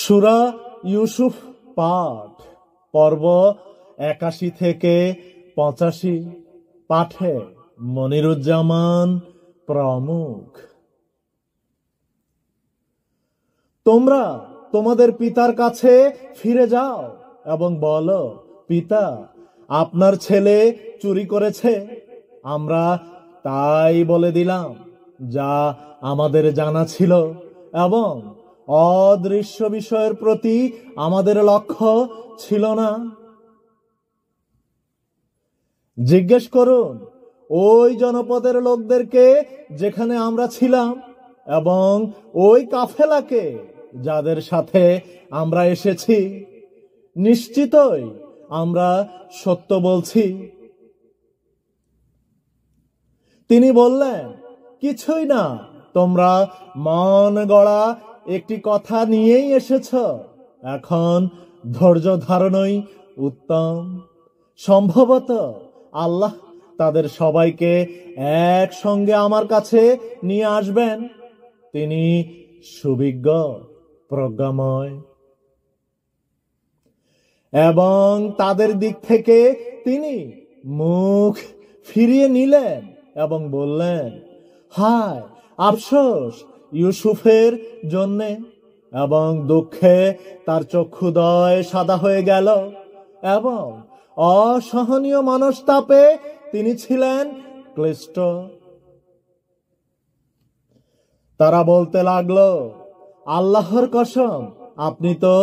সূরা ইউসুফ পাঠ পর্ব ৮১ থেকে ৮৫ পাঠে মনিরুজ্জামান প্রমুখ। তোমরা তোমাদের পিতার কাছে ফিরে যাও এবং বলো, পিতা, আপনার ছেলে চুরি করেছে। আমরা তাই বলে দিলাম যা আমাদের জানা ছিল, এবং অদৃশ্য বিষয়ের প্রতি আমাদের লক্ষ্য ছিল না। জিজ্ঞেস করুন ওই জনপদের লোকদেরকে যেখানে আমরা ছিলাম, এবং ওই কাফেলাকে যাদের সাথে আমরা এসেছি। নিশ্চিতই আমরা সত্য বলছি। তিনি বললেন, কিছুই না, তোমরা মন গড়া একটি কথা নিয়েই এসেছ। এখন ধৈর্য ধারণই উত্তম। সম্ভবত আল্লাহ তাদের সবাইকে একসঙ্গে আমার কাছে নিয়ে আসবেন। তিনি সুবিজ্ঞ, প্রজ্ঞাময়। এবং তাদের দিক থেকে তিনি মুখ ফিরিয়ে নিলেন এবং বললেন, হায় আফসোস ইউসুফের জন্যে। এবং দুঃখে তার চক্ষুদয় সাদা হয়ে গেল, এবং অসহনীয় মনস্তাপে তিনি ছিলেন ক্লিষ্ট। তারা বলতে লাগলো, আল্লাহর কসম, আপনি তো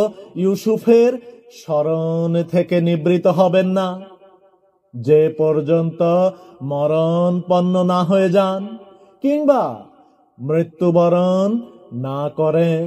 ইউসুফের স্মরণ থেকে নিবৃত হবেন না, যে পর্যন্ত মরণপন্ন না হয়ে যান কিংবা মৃত্যুবরণ না করেন।